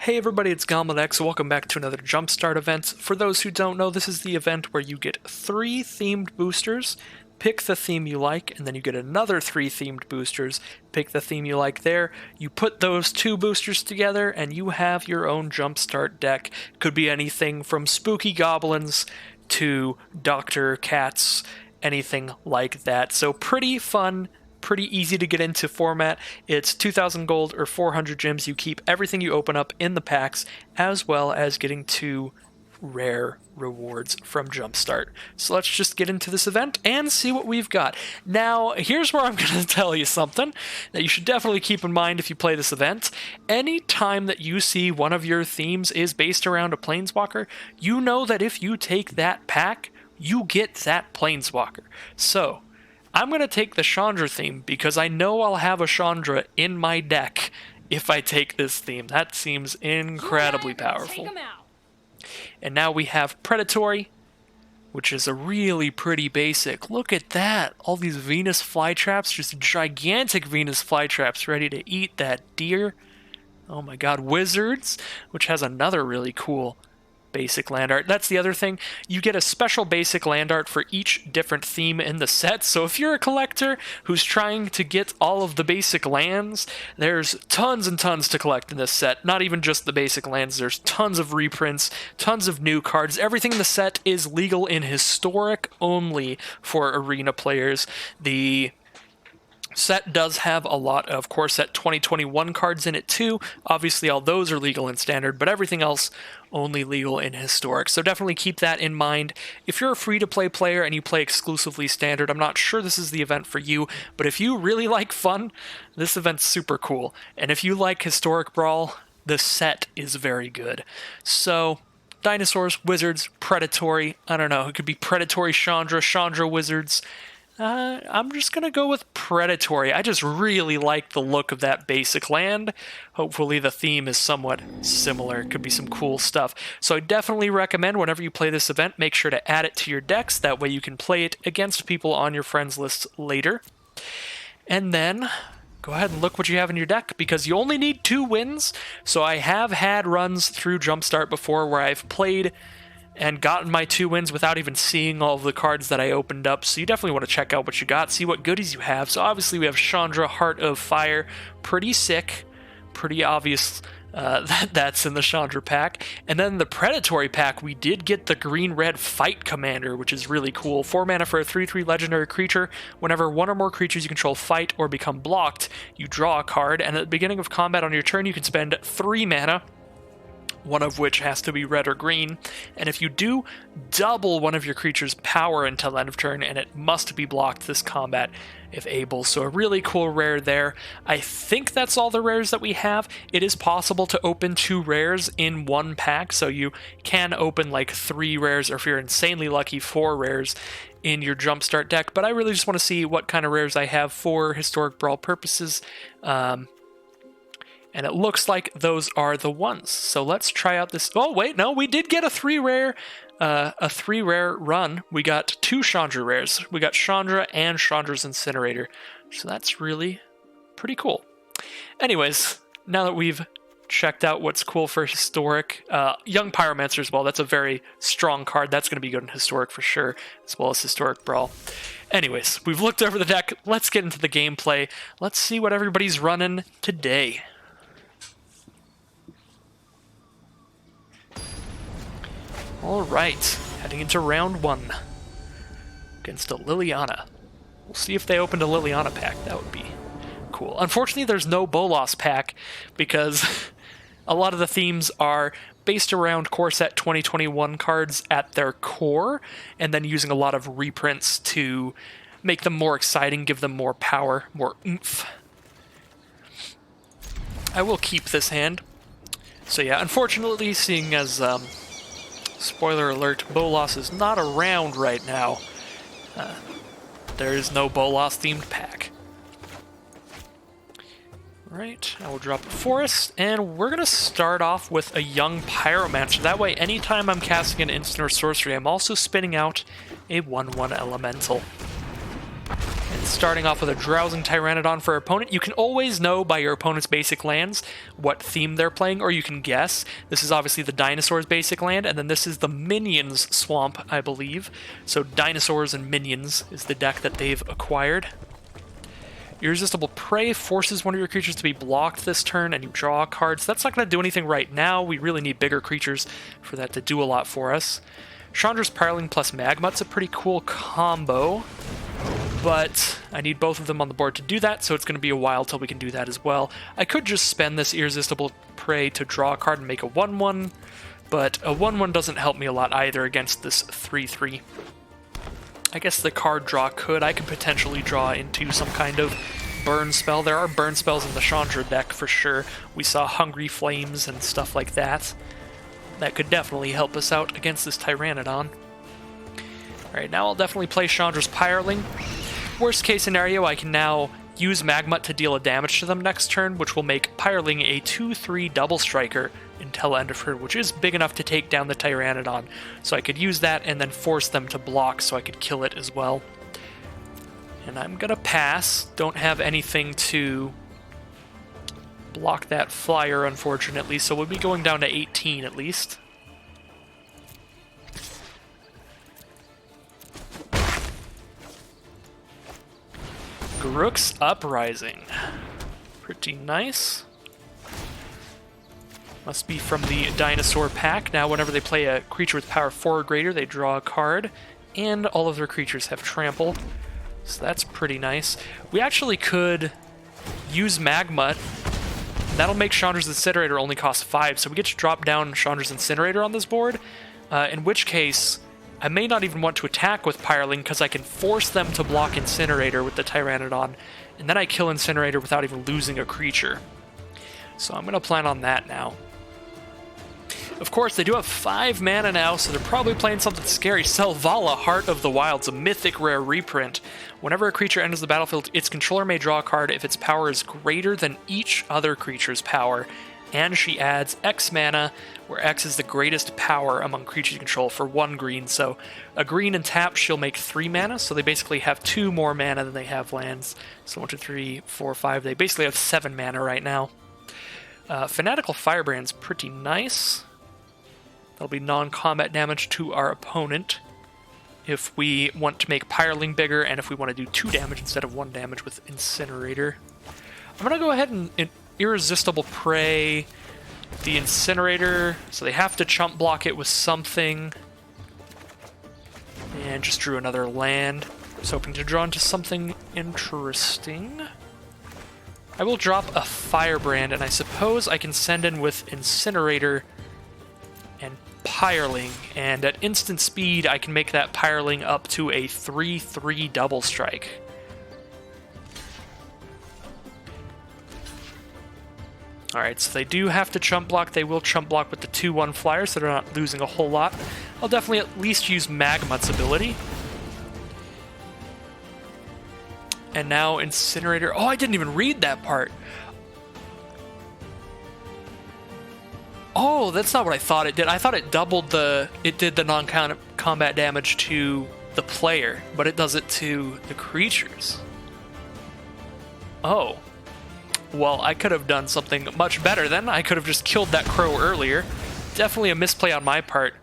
Hey everybody, it's GoblinX. Welcome back to another Jumpstart event. For those who don't know, this is the event where you get 3 themed boosters, pick the theme you like, and then you get another 3 themed boosters, pick the theme you like there. You put those 2 boosters together, and you have your own Jumpstart deck. Could be anything from spooky goblins to Dr. Cats, anything like that. So pretty fun. Pretty easy to get into format. It's 2,000 gold or 400 gems. You keep everything you open up in the packs, as well as getting 2 rare rewards from Jumpstart. So let's just get into this event and see what we've got. Now, here's where I'm going to tell you something that you should definitely keep in mind if you play this event. Any time that you see one of your themes is based around a Planeswalker, you know that if you take that pack, you get that Planeswalker. So, I'm going to take the Chandra theme because I know I'll have a Chandra in my deck if I take this theme. That seems incredibly powerful. And now we have Predatory, which is a really pretty basic. Look at that. All these Venus flytraps, just gigantic Venus flytraps ready to eat that deer. Oh my god. Wizards, which has another really cool basic land art. That's the other thing. You get a special basic land art for each different theme in the set. So if you're a collector who's trying to get all of the basic lands, there's tons and tons to collect in this set. Not even just the basic lands. There's tons of reprints, tons of new cards. Everything in the set is legal in Historic only for Arena players. The set does have a lot of Core Set 2021 cards in it too. Obviously all those are legal in Standard, but everything else only legal in Historic. So definitely keep that in mind. If you're a free-to-play player and you play exclusively Standard, I'm not sure this is the event for you, but if you really like fun, this event's super cool. And if you like Historic Brawl, the set is very good. So, Dinosaurs, Wizards, Predatory, I don't know, it could be Predatory Chandra, Chandra Wizards. I'm just going to go with Predatory. I just really like the look of that basic land. Hopefully the theme is somewhat similar. It could be some cool stuff. So I definitely recommend whenever you play this event, make sure to add it to your decks. That way you can play it against people on your friends list later. And then go ahead and look what you have in your deck, because you only need 2 wins. So I have had runs through Jumpstart before where I've played and gotten my 2 wins without even seeing all of the cards that I opened up. So you definitely want to check out what you got, see what goodies you have. So obviously we have Chandra, Heart of Fire, pretty sick, pretty obvious that's in the Chandra pack. And then the Predatory pack, we did get the Green Red Fight Commander, which is really cool. 4 mana for a 3/3 legendary creature. Whenever 1 or more creatures you control fight or become blocked, you draw a card, and at the beginning of combat on your turn you can spend 3 mana, one of which has to be red or green, and if you do, double one of your creature's power until end of turn, and it must be blocked this combat if able. So a really cool rare there. I think that's all the rares that we have. It is possible to open 2 rares in one pack, so you can open like 3 rares, or if you're insanely lucky, 4 rares in your Jumpstart deck, but I really just want to see what kind of rares I have for Historic Brawl purposes. And it looks like those are the ones. So let's try out this. Oh, wait, no, we did get a 3 rare run. We got 2 Chandra rares. We got Chandra and Chandra's Incinerator. So that's really pretty cool. Anyways, now that we've checked out what's cool for Historic, Young Pyromancer as well. That's a very strong card. That's going to be good in Historic for sure, as well as Historic Brawl. Anyways, we've looked over the deck. Let's get into the gameplay. Let's see what everybody's running today. Alright, heading into round 1 against a Liliana. We'll see if they opened a Liliana pack. That would be cool. Unfortunately, there's no Bolas pack because a lot of the themes are based around Core Set 2021 cards at their core, and then using a lot of reprints to make them more exciting, give them more power, more oomph. I will keep this hand. So yeah, unfortunately, seeing as spoiler alert, Bolas is not around right now. There is no Bolas themed pack. Right, I will drop a Forest, and we're going to start off with a Young Pyromancer. That way, anytime I'm casting an instant or sorcery, I'm also spinning out a 1/1 Elemental. And starting off with a Drowsing Pteranodon for our opponent. You can always know by your opponent's basic lands what theme they're playing, or you can guess. This is obviously the Dinosaurs basic land, and then this is the Minions swamp, I believe. So Dinosaurs and Minions is the deck that they've acquired. Irresistible Prey forces one of your creatures to be blocked this turn, and you draw cards. That's not going to do anything right now. We really need bigger creatures for that to do a lot for us. Chandra's Pyroling plus Magmut's a pretty cool combo, but I need both of them on the board to do that, so it's going to be a while till we can do that as well. I could just spend this Irresistible Prey to draw a card and make a 1/1, but a 1/1 doesn't help me a lot either against this 3/3. I guess the card draw I could potentially draw into some kind of burn spell. There are burn spells in the Chandra deck for sure. We saw Hungry Flames and stuff like that. That could definitely help us out against this Pteranodon. Alright, now I'll definitely play Chandra's Pyroling. Worst case scenario, I can now use Magmut to deal a damage to them next turn, which will make Pyroling a 2/3 double striker until end of turn, which is big enough to take down the Pteranodon. So I could use that and then force them to block so I could kill it as well. And I'm gonna pass. Don't have anything to block that flyer, unfortunately, so we'll be going down to 18 at least. Grook's Uprising. Pretty nice. Must be from the Dinosaur pack. Now whenever they play a creature with power 4 or greater, they draw a card, and all of their creatures have trample. So that's pretty nice. We actually could use Magmut. That'll make Chandra's Incinerator only cost 5, so we get to drop down Chandra's Incinerator on this board, in which case I may not even want to attack with Pyroling because I can force them to block Incinerator with the Pteranodon, and then I kill Incinerator without even losing a creature. So I'm going to plan on that now. Of course, they do have 5 mana now, so they're probably playing something scary. Selvala, Heart of the Wilds, a mythic rare reprint. Whenever a creature enters the battlefield, its controller may draw a card if its power is greater than each other creature's power. And she adds X mana, where X is the greatest power among creatures you control for 1 green. So a green and tap, she'll make 3 mana, so they basically have 2 more mana than they have lands. So 1, 2, 3, 4, 5. They basically have 7 mana right now. Fanatical Firebrand's pretty nice. That'll be non-combat damage to our opponent if we want to make Pyroling bigger and if we want to do 2 damage instead of 1 damage with Incinerator. I'm going to go ahead and Irresistible Prey the Incinerator, so they have to chump block it with something. And just drew another land. I was hoping to draw into something interesting. I will drop a Firebrand, and I suppose I can send in with Incinerator and Pyroling, and at instant speed I can make that Pyroling up to a 3/3 double strike. Alright, so they do have to chump block. They will chump block with the 2/1 flyer, so they're not losing a whole lot. I'll definitely at least use Magmut's ability. And now Incinerator. Oh, I didn't even read that part. Oh, that's not what I thought it did. I thought it doubled it did the non-combat damage to the player, but it does it to the creatures. Oh. Well, I could have done something much better then. I could have just killed that crow earlier. Definitely a misplay on my part.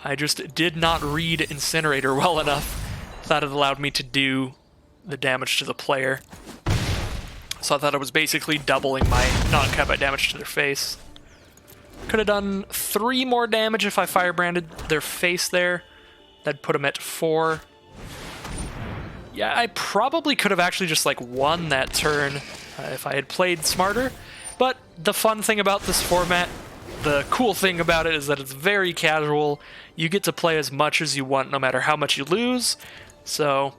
I just did not read Incinerator well enough. Thought it allowed me to do the damage to the player. So I thought it was basically doubling my non-combat damage to their face. Could have done 3 more damage if I firebranded their face there. That'd put them at 4. Yeah, I probably could have actually just like won that turn if I had played smarter. But the fun thing about this format, the cool thing about it, is that it's very casual. You get to play as much as you want no matter how much you lose. So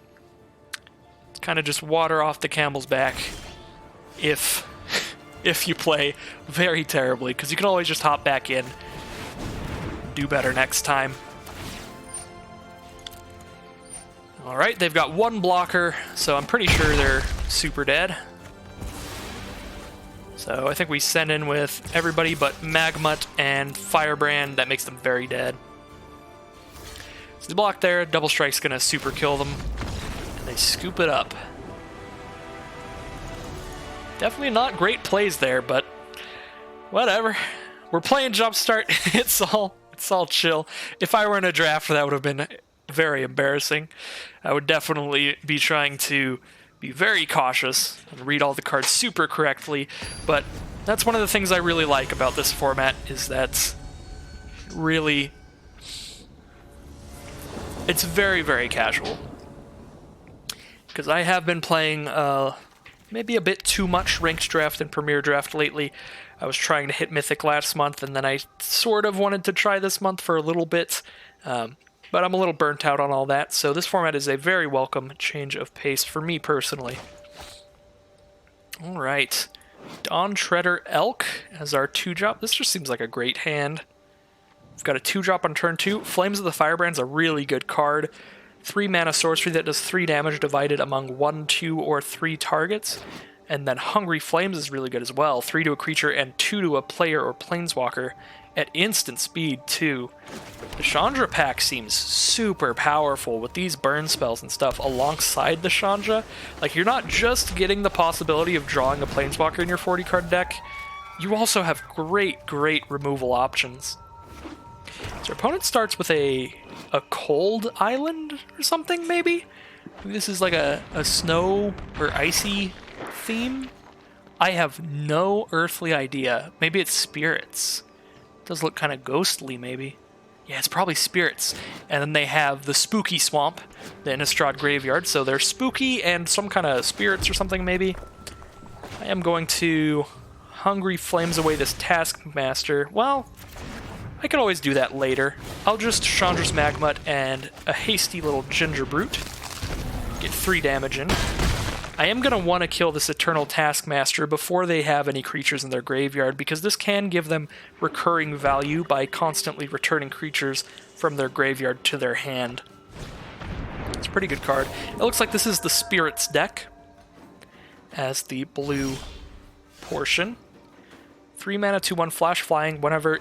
it's kind of just water off the camel's back if you play very terribly, because you can always just hop back in, do better next time. Alright, they've got 1 blocker, so I'm pretty sure they're super dead. So I think we send in with everybody but Magmut and Firebrand. That makes them very dead. So they block there, double strike's gonna super kill them, and they scoop it up. Definitely not great plays there, but whatever. We're playing Jumpstart. It's all chill. If I were in a draft, that would have been very embarrassing. I would definitely be trying to be very cautious and read all the cards super correctly, but that's one of the things I really like about this format, is that really it's very, very casual. Because I have been playing maybe a bit too much Ranked Draft and Premier Draft lately. I was trying to hit Mythic last month, and then I sort of wanted to try this month for a little bit. But I'm a little burnt out on all that, so this format is a very welcome change of pace for me personally. Alright. Dawn Treader Elk as our 2-drop. This just seems like a great hand. We've got a 2-drop on turn 2. Flames of the Firebrand's a really good card. 3 mana sorcery that does 3 damage divided among 1, 2, or 3 targets. And then Hungry Flames is really good as well. 3 to a creature and 2 to a player or planeswalker at instant speed too. The Chandra pack seems super powerful with these burn spells and stuff alongside the Chandra. Like, you're not just getting the possibility of drawing a planeswalker in your 40 card deck, you also have great removal options. So our opponent starts with a cold island or something, maybe? This is like a snow or icy theme? I have no earthly idea. Maybe it's spirits. It does look kind of ghostly, maybe. Yeah, it's probably spirits. And then they have the spooky swamp, the Innistrad graveyard, so they're spooky and some kind of spirits or something, maybe. I am going to Hungry Flames away this Taskmaster. Well, I could always do that later. I'll just Chandra's Magmut and a hasty little Ginger Brute. Get 3 damage in. I am going to want to kill this Eternal Taskmaster before they have any creatures in their graveyard, because this can give them recurring value by constantly returning creatures from their graveyard to their hand. It's a pretty good card. It looks like this is the Spirits deck as the blue portion. 3 mana, 2/1 flash flying. Whenever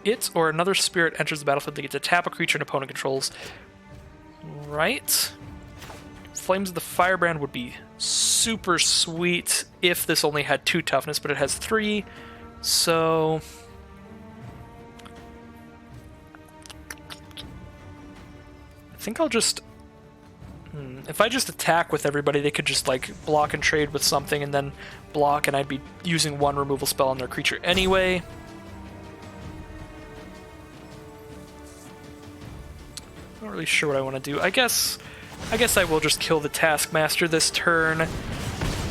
it or another spirit enters the battlefield, they get to tap a creature an opponent controls. Right. Flames of the Firebrand would be super sweet if this only had 2 toughness, but it has 3, so I think I'll just if I just attack with everybody, they could just like block and trade with something and then block, and I'd be using 1 removal spell on their creature anyway. Not really sure what I want to do. I guess I will just kill the Taskmaster this turn,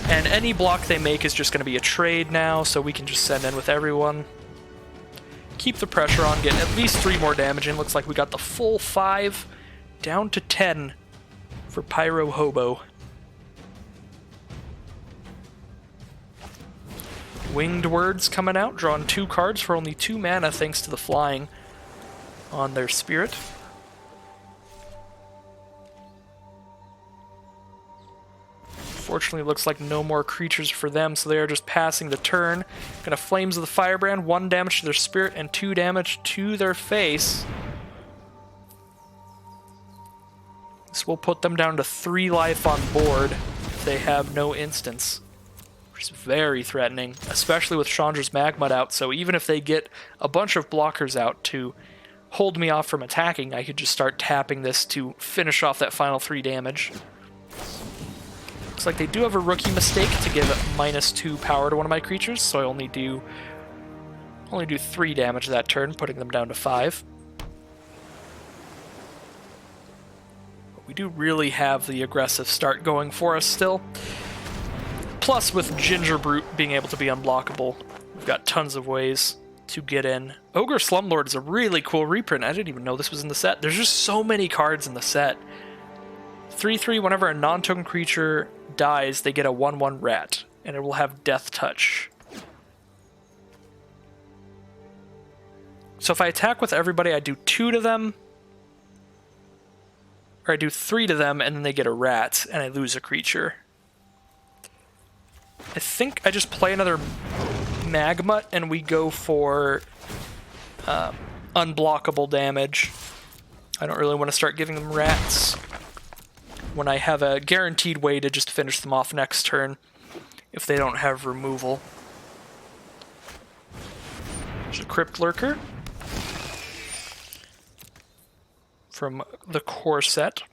and any block they make is just going to be a trade now, so we can just send in with everyone. Keep the pressure on, get at least 3 more damage in. Looks like we got the full 5, down to 10 for Pyro Hobo. Winged Words coming out, drawing 2 cards for only 2 mana thanks to the flying on their spirit. Fortunately, it looks like no more creatures for them, so they are just passing the turn. Gonna Flames of the Firebrand, 1 damage to their spirit and 2 damage to their face. This will put them down to 3 life on board if they have no instants, which is very threatening, especially with Chandra's Magmut out, so even if they get a bunch of blockers out to hold me off from attacking, I could just start tapping this to finish off that final 3 damage. Looks like they do have a rookie mistake to give -2 power to one of my creatures, so I only do 3 damage that turn, putting them down to 5. But we do really have the aggressive start going for us still. Plus, with Ginger Brute being able to be unblockable, we've got tons of ways to get in. Ogre Slumlord is a really cool reprint. I didn't even know this was in the set. There's just so many cards in the set. 3/3, whenever a non-token creature dies, they get a 1/1 rat, and it will have Death Touch. So if I attack with everybody, I do 2 to them, or I do 3 to them, and then they get a rat, and I lose a creature. I think I just play another Magmut, and we go for unblockable damage. I don't really want to start giving them rats when I have a guaranteed way to just finish them off next turn. if they don't have removal. There's a Crypt Lurker from the core set.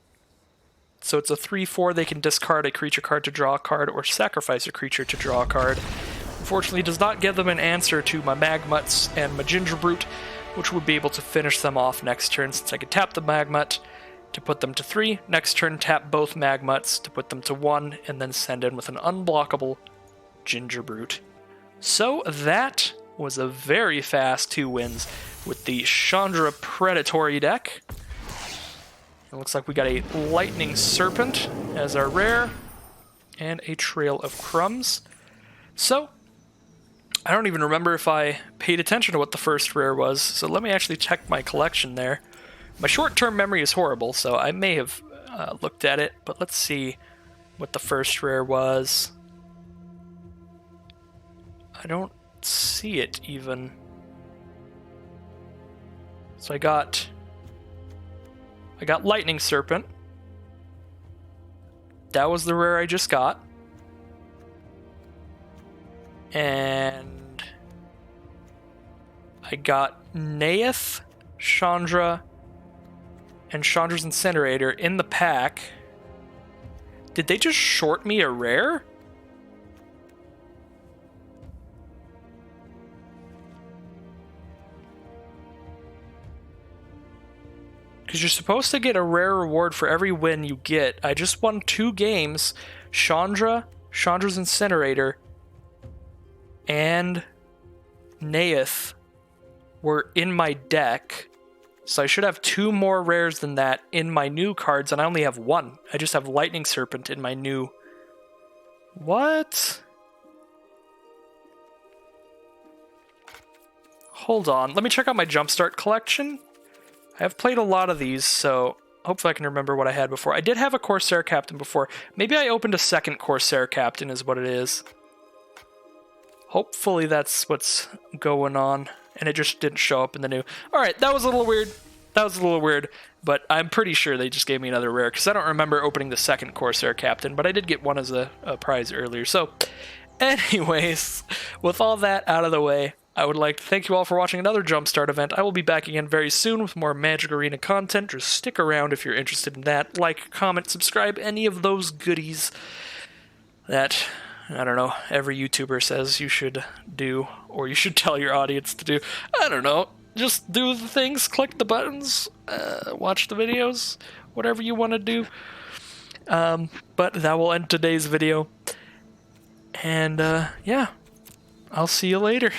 So it's a 3/4. They can discard a creature card to draw a card or sacrifice a creature to draw a card. Unfortunately, does not give them an answer to my Magmuts and my Gingerbrute, which would be able to finish them off next turn, since I could tap the Magmut to put them to 3. Next turn, tap both Magmuts to put them to 1, and then send in with an unblockable Gingerbrute. So that was a very fast 2 wins with the Chandra Predatory deck. It looks like we got a Lightning Serpent as our rare, and a Trail of Crumbs. So, I don't even remember if I paid attention to what the first rare was, so let me actually check my collection there. My short-term memory is horrible, so I may have looked at it, but let's see what the first rare was. I don't see it even. So I got Lightning Serpent. That was the rare I just got. And I got Naeth, Chandra, and Chandra's Incinerator in the pack. Did they just short me a rare? Because you're supposed to get a rare reward for every win you get. I just won 2 games. Chandra's Incinerator, and Naeth were in my deck. So I should have 2 more rares than that in my new cards, and I only have 1. I just have Lightning Serpent in my new... What? Hold on. Let me check out my Jumpstart collection. I have played a lot of these, so hopefully I can remember what I had before. I did have a Corsair Captain before. Maybe I opened a second Corsair Captain is what it is. Hopefully that's what's going on, and it just didn't show up in the new... Alright, that was a little weird. But I'm pretty sure they just gave me another rare, because I don't remember opening the second Corsair Captain, but I did get one as a prize earlier. So, anyways, with all that out of the way, I would like to thank you all for watching another Jumpstart event. I will be back again very soon with more Magic Arena content. Just stick around if you're interested in that. Like, comment, subscribe, any of those goodies that, I don't know, every YouTuber says you should do, or you should tell your audience to do. I don't know. Just do the things, click the buttons, watch the videos, whatever you want to do. But that will end today's video. And, yeah, I'll see you later.